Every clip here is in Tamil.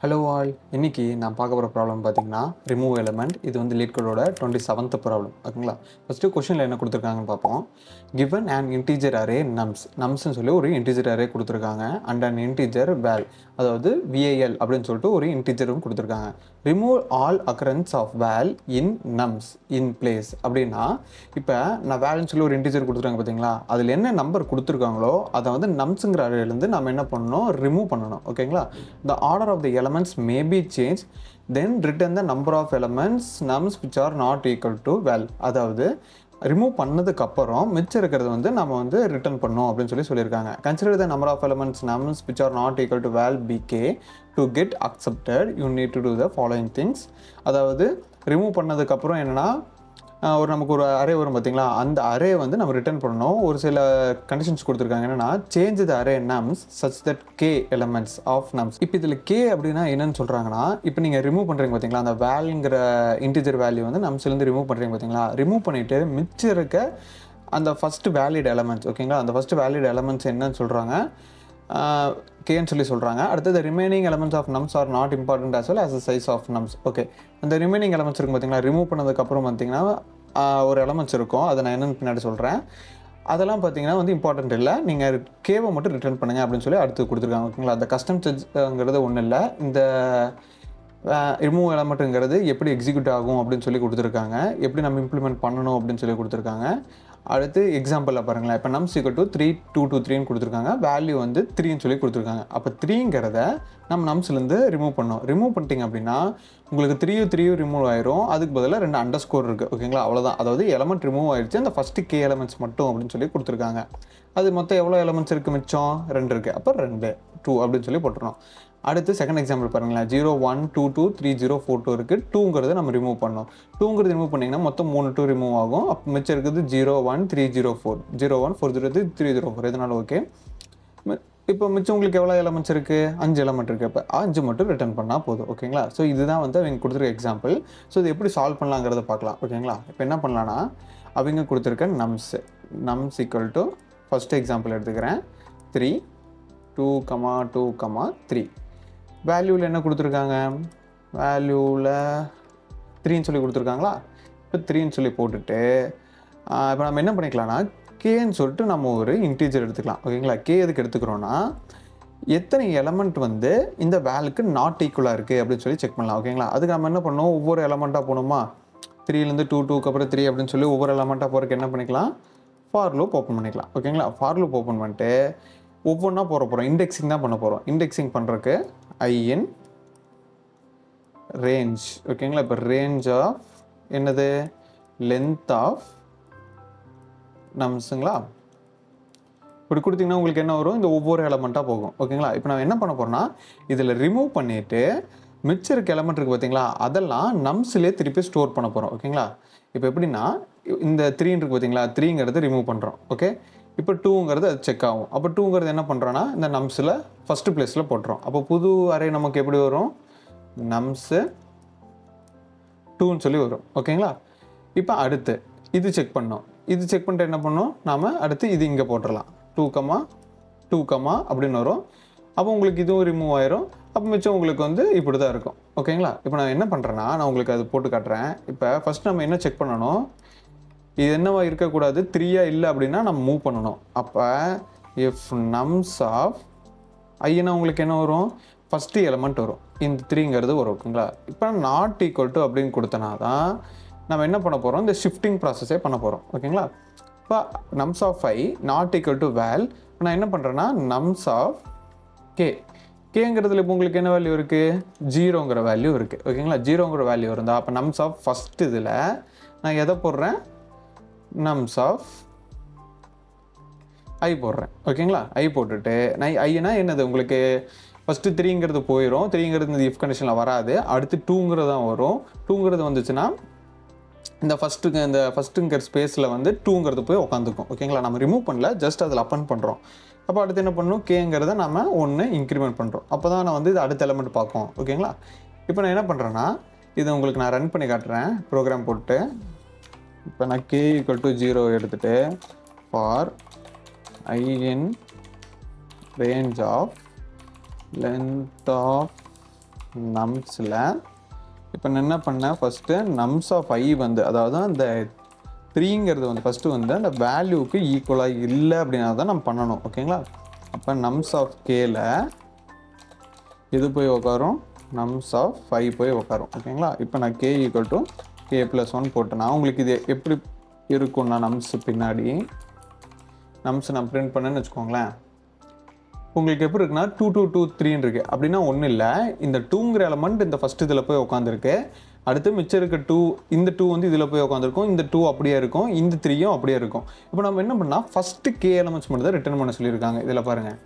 ஹலோ ஆல், இன்னைக்கு நான் பார்க்க போகிற ப்ராப்ளம் பார்த்தீங்கன்னா ரிமூவ் எலிமெண்ட். இது வந்து லீட் கோடோட 27th ப்ராப்ளம். ஓகேங்களா? ஃபஸ்ட்டு கொஷனில் என்ன கொடுத்துருக்காங்கன்னு பார்ப்போம். கிவன் அண்ட் இன்டீஜர் அரே நம்ஸ்னு சொல்லி ஒரு இன்டீஜர் அரே கொடுத்துருக்காங்க. அண்ட் அண்ட் இன்டீஜர் வேல், அதாவது VAL அப்படின்னு சொல்லிட்டு ஒரு இன்டீஜரும் கொடுத்துருக்காங்க. Remove all occurrences of val in nums in place அப்படின்னா, இப்போ நான் வேல்னு சொல்லி ஒரு இன்டீஜர் கொடுத்துருக்காங்க பார்த்தீங்களா, அதில் என்ன நம்பர் கொடுத்துருக்காங்களோ அதை வந்து நம்ஸுங்கிற அரேலேருந்து நம்ம என்ன பண்ணணும், ரிமூவ் பண்ணணும். ஓகேங்களா? The order of the elements may be changed, then return the number of elements nums which are not equal to val. அதாவது ரிமூவ் பண்ணதுக்கு அப்புறம் மிச்சம் இருக்கிறது வந்து நம்ம வந்து ரிட்டர்ன் பண்ணோம் அப்படின்னு சொல்லியிருக்காங்க. Consider the number of elements nums which are not equal to val bk to get accepted you need to do the following things. அதாவது ரிமூவ் பண்ணதுக்கு அப்புறம் என்னன்னா, நமக்கு ஒரு அரே வரும் பார்த்தீங்களா, அந்த அரே வந்து நம்ம ரிட்டர்ன் பண்ணணும். ஒரு சில கண்டிஷன்ஸ் கொடுத்துருக்காங்க. என்னன்னா, change the array nums such that k elements of nums. இப்போ இதில் k அப்படின்னா என்னன்னு சொல்கிறாங்கன்னா, இப்போ நீங்கள் ரிமூவ் பண்ணுறீங்க பார்த்தீங்களா, அந்த வேல்ங்கிற இன்டிஜர் வேல்யூ வந்து நம்ஸ்லேருந்து ரிமூவ் பண்ணுறீங்க பார்த்தீங்களா, ரிமூவ் பண்ணிவிட்டு மிச்சம் இருக்க அந்த ஃபஸ்ட்டு வேலிட் எலமெண்ட்ஸ், ஓகேங்களா, அந்த ஃபஸ்ட்டு வேலிட் எலமெண்ட்ஸ் என்னன்னு சொல்கிறாங்க, கேன்னு சொல்கிறாங்க. அடுத்தது remaining elements of nums are not important as well as the size of nums. Okay, அந்த ரிமைனிங் எலமெண்ட்ஸ் இருக்கும் பார்த்தீங்களா, ரிமூவ் பண்ணதுக்கப்புறம் பார்த்தீங்கன்னா ஒரு எலமெண்ட்ஸ் இருக்கும். அதை நான் என்னென்னு பின்னாடி சொல்கிறேன். அதெல்லாம் பார்த்தீங்கன்னா வந்து இம்பார்ட்டன்ட் இல்லை, நீங்கள் கேவை மட்டும் ரிட்டர்ன் பண்ணுங்கள் அப்படின்னு சொல்லி அடுத்து கொடுத்துருக்காங்க. ஓகேங்களா? அந்த கஸ்டம் செட்ங்கிறது ஒன்றும் இல்லை, இந்த ரிமூவ் எலமெண்ட்டுங்கிறது எப்படி எக்ஸிக்யூட் ஆகும் அப்படின்னு சொல்லி கொடுத்துருக்காங்க, எப்படி நம்ம இம்ப்ளிமெண்ட் பண்ணணும் அப்படின்னு சொல்லி கொடுத்துருக்காங்க. அடுத்து எக்ஸாம்பிளில் பாருங்களேன். இப்போ நம்ஸ் ஈக்குவல் டு 3 2 2 3ன்னு கொடுத்துருக்காங்க. வேல்யூ வந்து 3ன்னு சொல்லி கொடுத்துருக்காங்க. அப்போ 3ங்கிறத நம்ம நம்ஸ்லேருந்து ரிமூவ் பண்ணோம். ரிமூவ் பண்ணிட்டீங்க அப்படின்னா உங்களுக்கு 3 ரிமூவ் ஆயிரும். அதுக்கு பதிலாக 2 அண்டர்ஸ்கோர் இருக்குது. ஓகேங்களா? அவ்வளோதான். அதாவது எலமெண்ட் ரிமூவ் ஆயிடுச்சு, அந்த ஃபஸ்ட்டு கே எலமெண்ட்ஸ் மட்டும் அப்படின்னு சொல்லி கொடுத்துருக்காங்க. அது மொத்தம் எவ்வளோ எலமெண்ட்ஸ் இருக்குது, மிச்சம் 2 இருக்குது. அப்போ 2 அப்படின்னு சொல்லி போட்டுறோம். அடுத்து செகண்ட் எக்ஸாம்பிள் பாருங்களேன். 0 1 2 2 3 0 4 2 இருக்குது. 2ங்கிறது நம்ம ரிமூவ் பண்ணோம். 2ங்கிறது ரிமூவ் பண்ணிங்கன்னா மொத்தம் 3 2 ரிமூவ் ஆகும். அப்போ மிச்சம் இருக்குது 0 1 3 0 4 0 1 4 0 3 0 4. இதனால ஓகே. இப்போ மிச்சம் உங்களுக்கு எவ்வளோ எலமெண்ட்ஸ் இருக்குது, 5 எலமெண்ட் இருக்குது. இப்போ 5 மட்டும் ரிட்டர்ன் பண்ணால் போதும். ஓகேங்களா? ஸோ இதுதான் வந்து அவங்க கொடுத்துருக்க எக்ஸாம்பிள். ஸோ இது எப்படி சால்வ் பண்ணலாங்கிறத பார்க்கலாம். ஓகேங்களா? இப்போ என்ன பண்ணலான்னா, அவங்க கொடுத்துருக்க nums equal to first example எடுத்துக்கிறேன். 3 2 2 3. வேல்யூவில் என்ன கொடுத்துருக்காங்க, வேல்யூவில் 3ன்னு சொல்லி கொடுத்துருக்காங்களா. இப்போ 3ன்னு சொல்லி போட்டுட்டு இப்போ நம்ம என்ன பண்ணிக்கலாம்னா, கேன்னு சொல்லிட்டு நம்ம ஒரு இன்டீஜர் எடுத்துக்கலாம். ஓகேங்களா? கே எதுக்கு எடுத்துக்கிறோன்னா, எத்தனை எலமெண்ட் வந்து இந்த வேலுக்கு நாட் ஈக்குவலாக இருக்குது அப்படின்னு சொல்லி செக் பண்ணலாம். ஓகேங்களா? அதுக்கு நம்ம என்ன பண்ணோம், ஒவ்வொரு எலமெண்ட்டாக போகணுமா, 3லேருந்து 2 2க்கு அப்புறம் 3 அப்படின்னு சொல்லி ஒவ்வொரு எலமெண்ட்டாக போகிறதுக்கு என்ன பண்ணிக்கலாம், ஃபார் லூப் ஓப்பன் பண்ணிக்கலாம். ஓகேங்களா? ஃபார் லூப் ஓப்பன் பண்ணிட்டு ஒவ்வொன்றா போகிறோம், இண்டெக்ஸிங் தான் பண்ண போகிறோம். இண்டெக்ஸிங் பண்ணுறதுக்கு in ரேஞ்ச். ஓகேங்களா? இப்போ ரேஞ்ச் ஆஃப் என்னது, லென்த் ஆஃப் நம்ஸுங்களா. இப்படி கொடுத்தீங்கன்னா உங்களுக்கு என்ன வரும், இந்த ஒவ்வொரு எலமெண்ட்டாக போகும். ஓகேங்களா? இப்போ நான் என்ன பண்ண போகிறேன்னா, இதில் ரிமூவ் பண்ணிவிட்டு மிச்சம் இருக்க எலமெண்ட் இருக்குது பார்த்தீங்களா, அதெல்லாம் நம்ஸ்லேயே திருப்பி ஸ்டோர் பண்ண போகிறோம். ஓகேங்களா? இப்போ எப்படின்னா, இந்த 3 இருக்குது பார்த்தீங்களா, 3ங்கிறது ரிமூவ் பண்ணுறோம். ஓகே, இப்போ 2ங்கிறது அது செக் ஆகும். அப்போ 2ங்கிறது என்ன பண்ணுறோன்னா, இந்த நம்ஸில் ஃபஸ்ட்டு பிளேஸில் போட்டுரும். அப்போ புது அரே நமக்கு எப்படி வரும், நம்ஸு 2ன்னு சொல்லி வரும். ஓகேங்களா? இப்போ அடுத்து இது செக் பண்ணோம். இது செக் பண்ணிட்டு என்ன பண்ணோம், நாம் அடுத்து இது இங்கே போட்டுடலாம். 2 2 அப்படின்னு வரும். அப்போ உங்களுக்கு இதுவும் ரிமூவ் ஆயிரும். அப்போ மிச்சம் உங்களுக்கு வந்து இப்படி தான் இருக்கும். ஓகேங்களா? இப்போ நான் என்ன பண்ணுறேன்னா, நான் உங்களுக்கு அது போட்டு காட்டுறேன். இப்போ ஃபஸ்ட் நம்ம என்ன செக் பண்ணணும், இது என்னவா இருக்கக்கூடாது, 3யா இல்லை அப்படின்னா நம்ம மூவ் பண்ணணும். அப்போ இஃப் நம்ஸ் ஆஃப் ஐனா உங்களுக்கு என்ன வரும், ஃபஸ்ட்டு எலமெண்ட் வரும், இந்த 3ங்கிறது வரும். ஓகேங்களா? இப்போ நாட் ஈக்குவல் டு அப்படின்னு கொடுத்தனா தான் நம்ம என்ன பண்ண போகிறோம், இந்த ஷிஃப்டிங் ப்ராசஸே பண்ண போகிறோம். ஓகேங்களா? இப்போ norms of i not equal to வேல், நான் என்ன பண்ணுறேன்னா நம்ஸ் ஆஃப் கேங்கிறதுல இப்போ உங்களுக்கு என்ன வேல்யூ இருக்குது, 0ங்கிற வேல்யூ இருக்குது. ஓகேங்களா? 0ங்கிற வேல்யூ இருந்தால் அப்போ நம்ஸ் ஆஃப் ஃபஸ்ட் இதில் நான் எதை போடுறேன், நம்ஸ் ஆஃப் ஐ போடுறேன். ஓகேங்களா? ஐ போட்டுட்டு நான் ஐனா என்னது, உங்களுக்கு ஃபஸ்ட்டு 3ங்கிறது போயிடும். 3ங்கிறது இந்த இஃப் கண்டிஷனில் வராது. அடுத்து 2ங்கிறது தான் வரும். 2ங்கிறது வந்துச்சுன்னா இந்த ஃபஸ்ட்டுங்கிற ஸ்பேஸில் வந்து 2ங்கிறது போய் உட்காந்துக்கும். ஓகேங்களா? நம்ம ரிமூவ் பண்ணல, ஜஸ்ட் அதில் அப்பன் பண்ணுறோம். அப்போ அடுத்து என்ன பண்ணணும், கேங்கிறத நம்ம 1 இன்க்ரிமெண்ட் பண்ணுறோம். அப்போ தான் நான் வந்து இது அடுத்த எலமெண்ட் பார்க்கும். ஓகேங்களா? இப்போ நான் என்ன பண்ணுறேன்னா, இதை உங்களுக்கு நான் ரன் பண்ணி காட்டுறேன் ப்ரோக்ராம் போட்டு. இப்போ நான் k = 0 எடுத்துகிட்டு for I in range of length of நம்ஸில் இப்போ நான் என்ன பண்ணேன், ஃபஸ்ட்டு நம்ஸ் ஆஃப் ஐ வந்து, அதாவது அந்த 3ங்கிறது வந்து ஃபஸ்ட்டு வந்து அந்த வேல்யூவுக்கு ஈக்குவலாக இல்லை அப்படின்னா தான் நம்ம பண்ணணும். ஓகேங்களா? அப்போ நம்ஸ் ஆஃப் கேல இது போய் உட்காரும், நம்ஸ் ஆஃப் 5 போய் உட்காரும். ஓகேங்களா? இப்போ நான் k ஈக்குவல் டு k+1 போட்டேன்னா உங்களுக்கு இது எப்படி இருக்கும்னா, நம்ஸ் பின்னாடி நம்ஸ் நான் பிரிண்ட் பண்ணேன்னு வச்சுக்கோங்களேன், உங்களுக்கு எப்படி இருக்குன்னா 2 2 2 3ன்னு இருக்குது. அப்படின்னா ஒன்றும் இல்லை, இந்த 2ங்கிற எலமெண்ட் இந்த ஃபஸ்ட் இதில் போய் உட்காந்துருக்கு, அடுத்து மிச்சம் இருக்க 2, இந்த 2 வந்து இதில் போய் உட்காந்துருக்கும், இந்த 2 அப்படியே இருக்கும், இந்த 3யும் அப்படியே இருக்கும். இப்போ நம்ம என்ன பண்ணால் ஃபஸ்ட்டு k எலமெண்ட்ஸ் மட்டும் தான் ரிட்டர்ன் பண்ண சொல்லியிருக்காங்க. இதில் பாருங்கள்,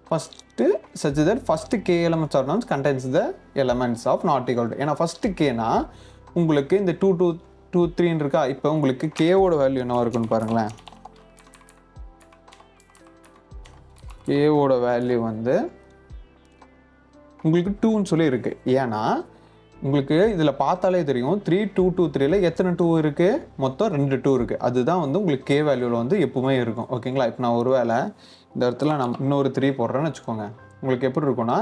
first such that first k elements or nouns contains the elements of not equal to. ஏன்னா ஃபஸ்ட்டு கேனா உங்களுக்கு இந்த 2 2 2 3ன்னு இருக்கா, இப்போ உங்களுக்கு கேவோட வேல்யூ என்னவா இருக்குன்னு பாருங்களேன். கேவோட வேல்யூ வந்து உங்களுக்கு 2ன்னு சொல்லி இருக்குது. ஏன்னா உங்களுக்கு இதில் பார்த்தாலே தெரியும் 3 2 2 3ல எத்தனை 2 இருக்குது, மொத்தம் 2 2 இருக்குது. அதுதான் வந்து உங்களுக்கு கே வேல்யூவில் வந்து எப்பவுமே இருக்கும். ஓகேங்களா? இப்போ நான் ஒரு வேளை இந்த இடத்துல நான் இன்னொரு 3 போடுறேன்னு வச்சுக்கோங்க, உங்களுக்கு எப்படி இருக்கும்னா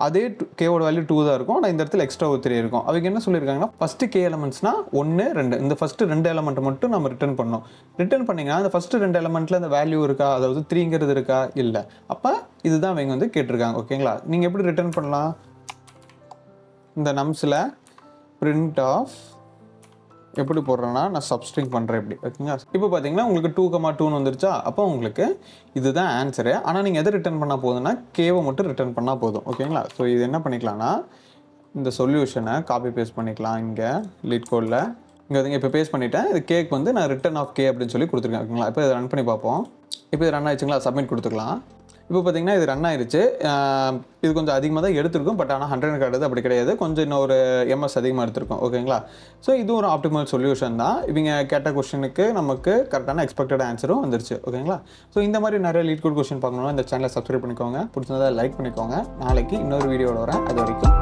அதே கேவோட வேல்யூ 2 தான் இருக்கும், ஆனால் இந்த இடத்துல எக்ஸ்ட்ரா ஒரு 3 இருக்கும். அவங்க என்ன சொல்லியிருக்காங்கன்னா, ஃபஸ்ட்டு கே எலமெண்ட்ஸ்னால் 1 2, இந்த ஃபஸ்ட்டு 2 எலமெண்ட் மட்டும் நம்ம ரிட்டர்ன் பண்ணோம். ரிட்டர்ன் பண்ணிங்கன்னா அந்த ஃபஸ்ட்டு 2 எலமெண்ட்டில் அந்த வேல்யூ இருக்கா, அதாவது 3ங்கிறது இருக்கா, இல்லை. அப்போ இதுதான் அவங்க வந்து கேட்டிருக்காங்க. ஓகேங்களா? நீங்கள் எப்படி ரிட்டர்ன் பண்ணலாம், இந்த நம்ஸில் பிரிண்ட் ஆஃப் எப்படி போடுறேன்னா, நான் சப்ஸ்ட்ரிங் பண்ணுறேன் இப்படி. ஓகேங்களா? இப்போ பார்த்தீங்கன்னா உங்களுக்கு 2, 2ன்னு வந்துருச்சா, அப்போ உங்களுக்கு இதுதான் ஆன்சரு. ஆனால் நீங்கள் எதை ரிட்டர்ன் பண்ணால் போதுன்னா, கேவை மட்டும் ரிட்டர்ன் பண்ணால் போதும். ஓகேங்களா? ஸோ இது என்ன பண்ணிக்கலாம்னா, இந்த சொல்யூஷனை காப்பி பேஸ்ட் பண்ணிக்கலாம். இங்கே லீட் கோடில் இங்கே வந்து இப்போ பேஸ்ட் பண்ணிவிட்டேன். இது கேக்கு வந்து நான் ரிட்டர்ன் ஆஃப் கே அப்படின்னு சொல்லி கொடுத்துருக்கேன். ஓகேங்களா? இப்போ இதை ரன் பண்ணி பார்ப்போம். இப்போ இது ரன் ஆயிடுச்சுங்களா, சப்மிட் கொடுத்துக்கலாம். இப்போ பார்த்தீங்கன்னா இது ரன் ஆயிடுச்சு. இது கொஞ்சம் அதிகமாக தான் எடுத்திருக்கும், பட் ஆனால் 100 காட்டுது, அப்படி கிடையாது, கொஞ்சம் இன்னொரு எம்எஸ் அதிகமாக எடுத்திருக்கும். ஓகேங்களா? ஸோ இது ஒரு ஆப்டிமல் சொல்யூஷன் தான். இவங்க கேட்ட கொஸ்டினுக்கு நமக்கு கரெக்டான எக்ஸ்பெக்டட் ஆன்சரும் வந்துருச்சு. ஓகேங்களா? ஸோ இந்த மாதிரி நிறைய லீட் கோட் கொஸ்டின் பார்க்கணும்னா இந்த சேனலை சப்ஸ்கிரைப் பண்ணிக்கோங்க, பிடிச்சிருந்தா லைக் பண்ணிக்கோங்க. நாளைக்கு இன்னொரு வீடியோட வரேன். அது வரைக்கும்